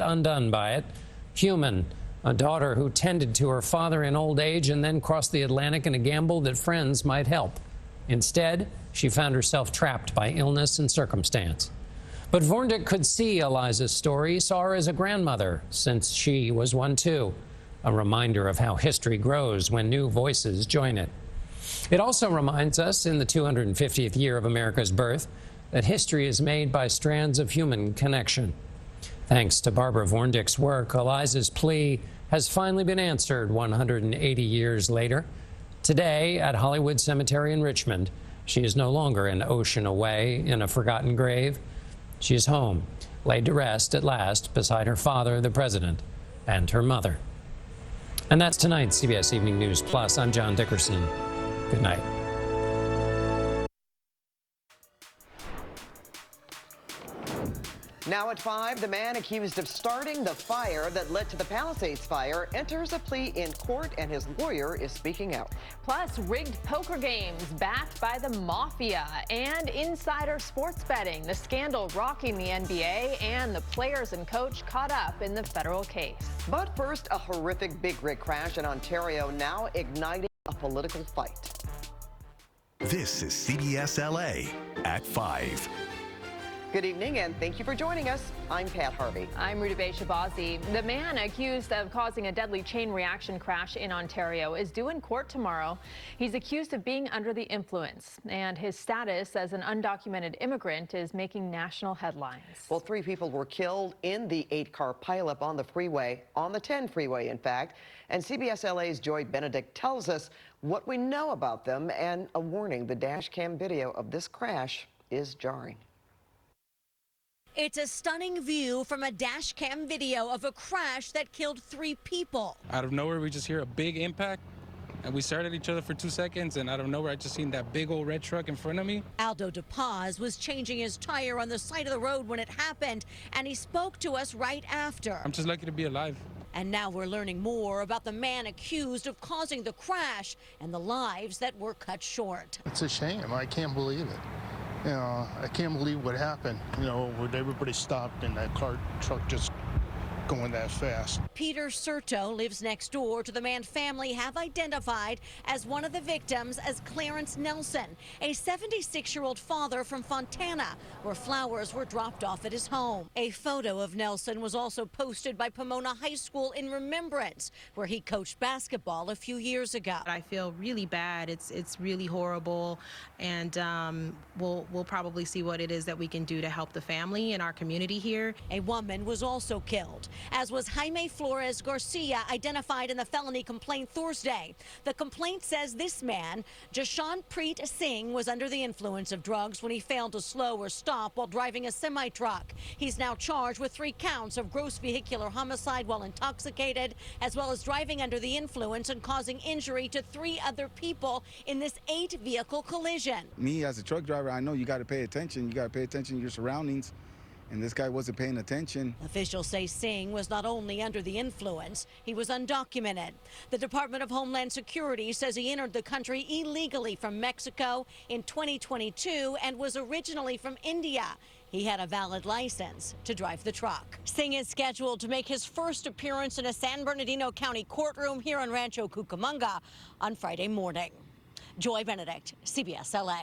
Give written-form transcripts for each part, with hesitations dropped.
undone by it. Human, a daughter who tended to her father in old age and then crossed the Atlantic in a gamble that friends might help. Instead, she found herself trapped by illness and circumstance. But Vorndick could see Eliza's story, saw her as a grandmother, since she was one too. A reminder of how history grows when new voices join it. It also reminds us, in the 250th year of America's birth, that history is made by strands of human connection. Thanks to Barbara Vorndick's work, Eliza's plea has finally been answered 180 years later. Today, at Hollywood Cemetery in Richmond, she is no longer an ocean away in a forgotten grave. She is home, laid to rest at last beside her father, the president, and her mother. And that's tonight's CBS Evening News Plus. I'm John Dickerson. Good night. Now at 5, the man accused of starting the fire that led to the Palisades fire enters a plea in court, and his lawyer is speaking out. Plus, rigged poker games backed by the mafia and insider sports betting, the scandal rocking the NBA, and the players and coach caught up in the federal case. But first, a horrific big rig crash in Ontario now igniting a political fight. This is CBS LA at 5. Good evening, and thank you for joining us. I'm Pat Harvey. I'm Rutabaga Shabazi. The man accused of causing a deadly chain reaction crash in Ontario is due in court tomorrow. He's accused of being under the influence, and his status as an undocumented immigrant is making national headlines. Well, 3 people were killed in the 8-car pileup on the freeway, on the 10 freeway, in fact. And CBS LA's Joy Benedict tells us what we know about them, and a warning: the dash cam video of this crash is jarring. It's a stunning view from a dash cam video of a crash that killed 3 people. Out of nowhere, we just hear a big impact, and we stared at each other for 2 seconds, and out of nowhere, I just seen that big old red truck in front of me. Aldo DePaz was changing his tire on the side of the road when it happened, and he spoke to us right after. I'm just lucky to be alive. And now we're learning more about the man accused of causing the crash and the lives that were cut short. It's a shame. I can't believe it. You know, I can't believe what happened, you know, when everybody stopped and that truck just going that fast. Peter Serto lives next door to the man family have identified as one of the victims as Clarence Nelson, a 76-year-old father from Fontana, where flowers were dropped off at his home. A photo of Nelson was also posted by Pomona High School in remembrance, where he coached basketball a few years ago. I feel really bad. It's really horrible, and we'll probably see what it is that we can do to help the family and our community here. A woman was also killed, as was Jaime Flores Garcia, identified in the felony complaint Thursday. The complaint says this man, Jashanpreet Singh, was under the influence of drugs when he failed to slow or stop while driving a semi-truck. He's now charged with 3 counts of gross vehicular homicide while intoxicated, as well as driving under the influence and causing injury to 3 other people in this 8-vehicle collision. Me, as a truck driver, I know you got to pay attention. You got to pay attention to your surroundings. And this guy wasn't paying attention. Officials say Singh was not only under the influence, he was undocumented. The Department of Homeland Security says he entered the country illegally from Mexico in 2022 and was originally from India. He had a valid license to drive the truck. Singh is scheduled to make his first appearance in a San Bernardino County courtroom here in Rancho Cucamonga on Friday morning. Joy Benedict, CBS LA.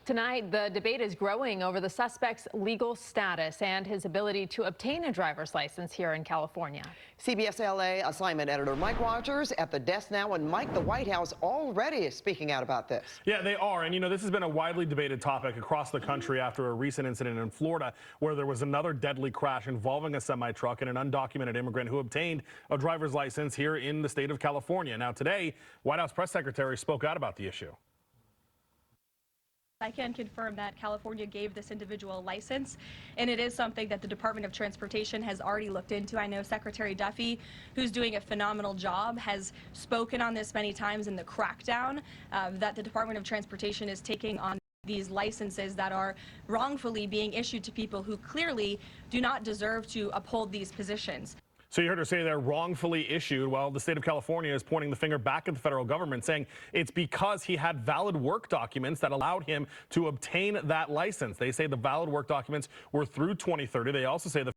Tonight, the debate is growing over the suspect's legal status and his ability to obtain a driver's license here in California. CBS LA assignment editor Mike Rogers at the desk now. And Mike, the White House already is speaking out about this. Yeah, they are. And, you know, this has been a widely debated topic across the country after a recent incident in Florida where there was another deadly crash involving a semi-truck and an undocumented immigrant who obtained a driver's license here in the state of California. Now, today, White House press secretary spoke out about the issue. I can confirm that California gave this individual a license, and it is something that the Department of Transportation has already looked into. I know Secretary Duffy, who's doing a phenomenal job, has spoken on this many times in the crackdown that the Department of Transportation is taking on these licenses that are wrongfully being issued to people who clearly do not deserve to uphold these positions. So you heard her say they're wrongfully issued. Well, the state of California is pointing the finger back at the federal government, saying it's because he had valid work documents that allowed him to obtain that license. They say the valid work documents were through 2030. They also say the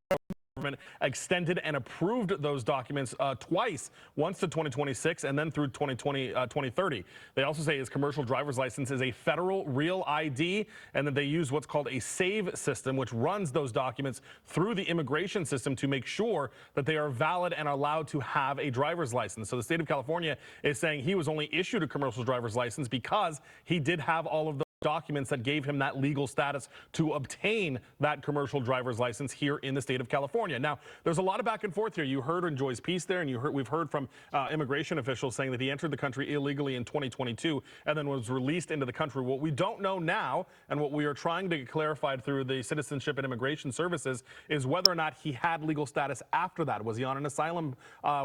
government extended and approved those documents twice, once to 2026 and then through 2030. They also say his commercial driver's license is a federal real ID, and that they use what's called a SAVE system, which runs those documents through the immigration system to make sure that they are valid and are allowed to have a driver's license. So the state of California is saying he was only issued a commercial driver's license because he did have all of the documents that gave him that legal status to obtain that commercial driver's license here in the state of California. Now, there's a lot of back and forth here. You heard in Joy's piece there, and we've heard from immigration officials saying that he entered the country illegally in 2022 and then was released into the country. What we don't know now, and what we are trying to get clarified through the Citizenship and Immigration Services, is whether or not he had legal status after that. Was he on an asylum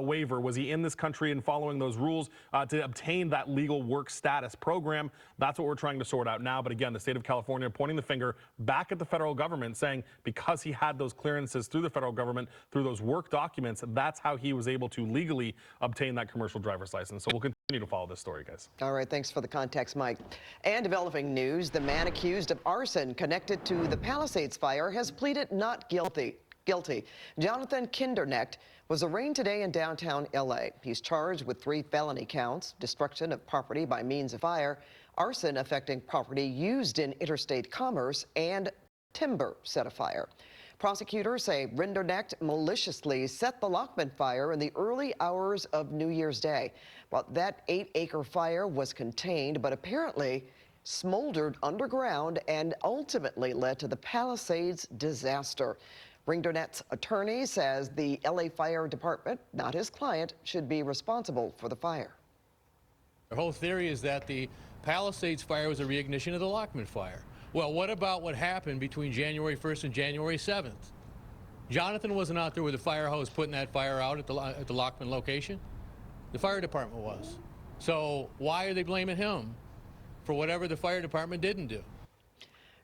waiver? Was he in this country and following those rules to obtain that legal work status program? That's what we're trying to sort out now. But again, the state of California pointing the finger back at the federal government, saying because he had those clearances through the federal government, through those work documents, that's how he was able to legally obtain that commercial driver's license. So we'll continue to follow this story, guys. All right, thanks for the context, Mike. And developing news, the man accused of arson connected to the Palisades fire has pleaded not guilty. Jonathan Kindernecht was arraigned today in downtown LA. He's charged with 3 felony counts: destruction of property by means of fire, arson affecting property used in interstate commerce, and timber set afire. Prosecutors say Rindernecht maliciously set the Lockman fire in the early hours of New Year's Day. Well, that 8-acre fire was contained, but apparently smoldered underground and ultimately led to the Palisades disaster. Rindernecht's attorney says the LA Fire Department, not his client, should be responsible for the fire. The whole theory is that the Palisades fire was a reignition of the Lockman fire. Well, what about what happened between January 1st and January 7th? Jonathan wasn't out there with a fire hose putting that fire out at the Lockman location. The fire department was. So why are they blaming him for whatever the fire department didn't do?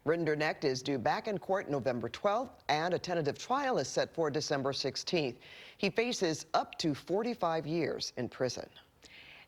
Rindernecht is due back in court November 12th, and a tentative trial is set for December 16th. He faces up to 45 years in prison.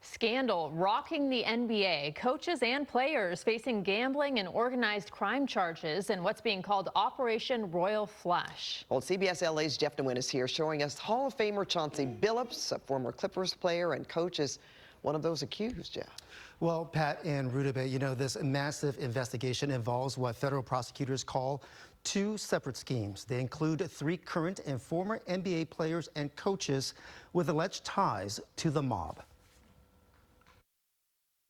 Scandal rocking the NBA. Coaches and players facing gambling and organized crime charges in what's being called Operation Royal Flush. Well, CBS LA's Jeff DeWin is here showing us Hall of Famer Chauncey Billups, a former Clippers player and coach, is one of those accused, Jeff. Well, Pat and Rudabeh, you know, this massive investigation involves what federal prosecutors call 2 separate schemes. They include 3 current and former NBA players and coaches with alleged ties to the mob.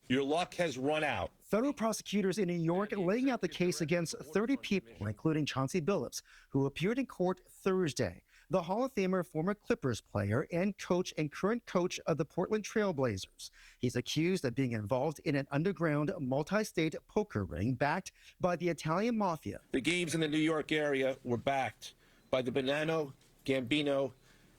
Your luck has run out. Federal prosecutors in New York laying out the case against 30 people, including Chauncey Billups, who appeared in court Thursday. The Hall of Famer, former Clippers player and coach and current coach of the Portland Trail Blazers. He's accused of being involved in an underground multi-state poker ring backed by the Italian mafia. The games in the New York area were backed by the Bonanno, Gambino,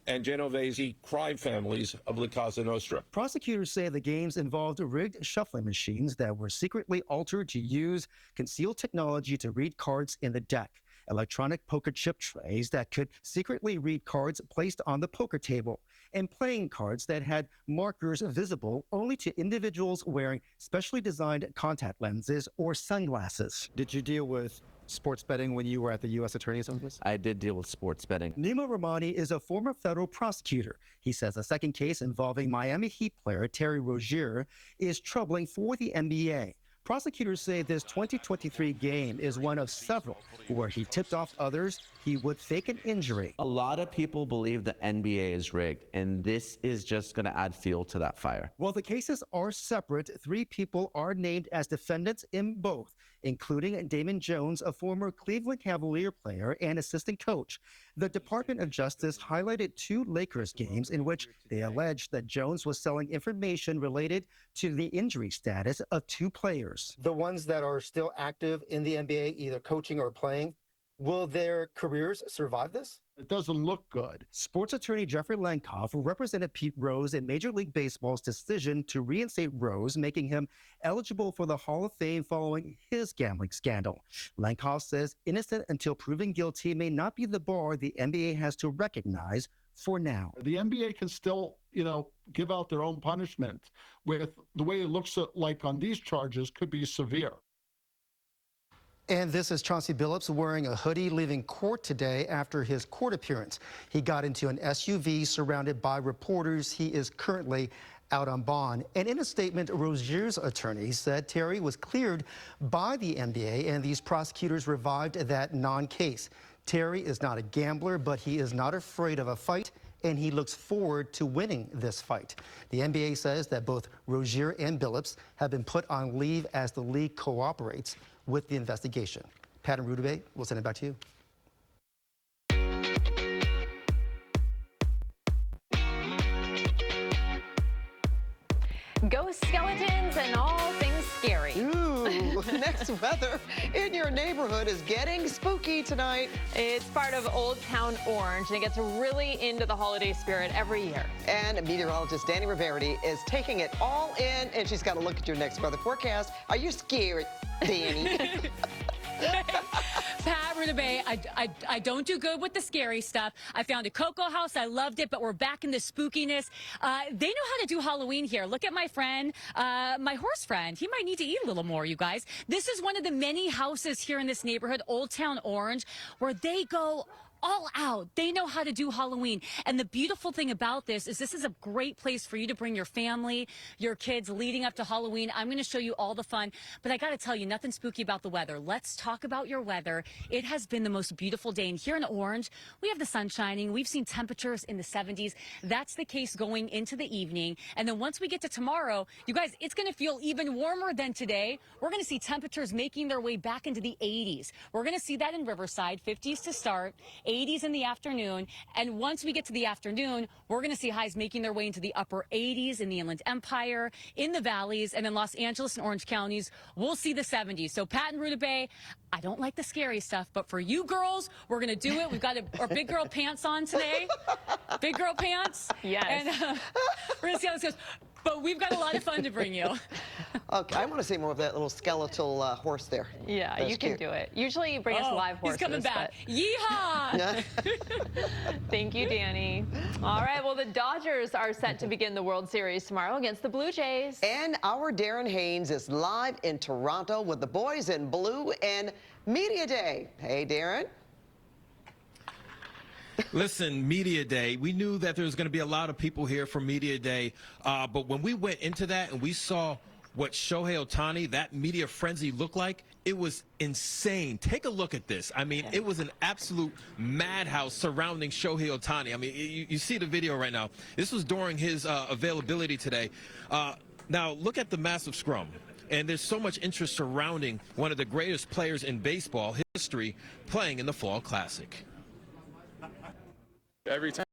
and Genovese crime families of La Cosa Nostra. Prosecutors say the games involved rigged shuffling machines that were secretly altered to use concealed technology to read cards in the deck. Electronic poker chip trays that could secretly read cards placed on the poker table, and playing cards that had markers visible only to individuals wearing specially designed contact lenses or sunglasses. Did you deal with sports betting when you were at the U.S. Attorney's Office? I did deal with sports betting. Nimo Romani is a former federal prosecutor. He says a second case involving Miami Heat player Terry Rozier is troubling for the NBA. Prosecutors say this 2023 game is one of several where he tipped off others he would fake an injury. A lot of people believe the NBA is rigged, and this is just going to add fuel to that fire. While the cases are separate, 3 people are named as defendants in both, including Damon Jones, a former Cleveland Cavalier player and assistant coach. The Department of Justice highlighted 2 Lakers games in which they alleged that Jones was selling information related to the injury status of 2 players. The ones that are still active in the NBA, either coaching or playing, will their careers survive this? It doesn't look good. Sports attorney Jeffrey Lankoff represented Pete Rose in Major League Baseball's decision to reinstate Rose, making him eligible for the Hall of Fame following his gambling scandal. Lankoff says innocent until proven guilty may not be the bar the NBA has to recognize for now. The NBA can still, give out their own punishment. With the way it looks like on these charges could be severe. And this is Chauncey Billups wearing a hoodie, leaving court today after his court appearance. He got into an SUV surrounded by reporters. He is currently out on bond. And in a statement, Rozier's attorney said Terry was cleared by the NBA and these prosecutors revived that non-case. Terry is not a gambler, but he is not afraid of a fight, and he looks forward to winning this fight. The NBA says that both Rozier and Billups have been put on leave as the league cooperates with the investigation. Pat and Rudabeh, we'll send it back to you. Ghost skeletons and all things scary. Ooh, next weather in your neighborhood is getting spooky tonight. It's part of Old Town Orange, and it gets really into the holiday spirit every year. And meteorologist Danny Riverity is taking it all in, and she's got to look at your next weather forecast. Are you scared, Danny? Pat, Rudabeh, I don't do good with the scary stuff. I found a Cocoa House. I loved it, but we're back in the spookiness. They know how to do Halloween here. Look at my friend, my horse friend. He might need to eat a little more, you guys. This is one of the many houses here in this neighborhood, Old Town Orange, where they go all out. They know how to do Halloween. And the beautiful thing about this is a great place for you to bring your family, your kids leading up to Halloween. I'm going to show you all the fun, but I got to tell you, nothing spooky about the weather. Let's talk about your weather. It has been the most beautiful day. And here in Orange, we have the sun shining. We've seen temperatures in the 70s. That's the case going into the evening. And then once we get to tomorrow, you guys, it's going to feel even warmer than today. We're going to see temperatures making their way back into the 80s. We're going to see that in Riverside, 50s to start, 80s in the afternoon, and once we get to the afternoon, we're going to see highs making their way into the upper 80s in the Inland Empire, in the valleys, and in Los Angeles and Orange counties, we'll see the 70s. So Pat and Rudabeh, I don't like the scary stuff, but for you girls, we're going to do it. We've got our big girl pants on today. Big girl pants. Yes. And we're going to see how this goes. But we've got a lot of fun to bring you. Okay, I want to see more of that little skeletal horse there. Yeah, That's you can cute. do it. Usually you bring us live horses. He's coming back. Yeehaw! Thank you, Danny. All right, well, the Dodgers are set to begin the World Series tomorrow against the Blue Jays. And our Darren Haynes is live in Toronto with the boys in blue and Media Day. Hey, Darren. Listen, Media Day, we knew that there was going to be a lot of people here for Media Day, but when we went into that and we saw what Shohei Ohtani, that media frenzy looked like, it was insane. Take a look at this. I mean, it was an absolute madhouse surrounding Shohei Ohtani. I mean, you see the video right now. This was during his availability today. Now, look at the massive scrum. And there's so much interest surrounding one of the greatest players in baseball history playing in the Fall Classic. Every time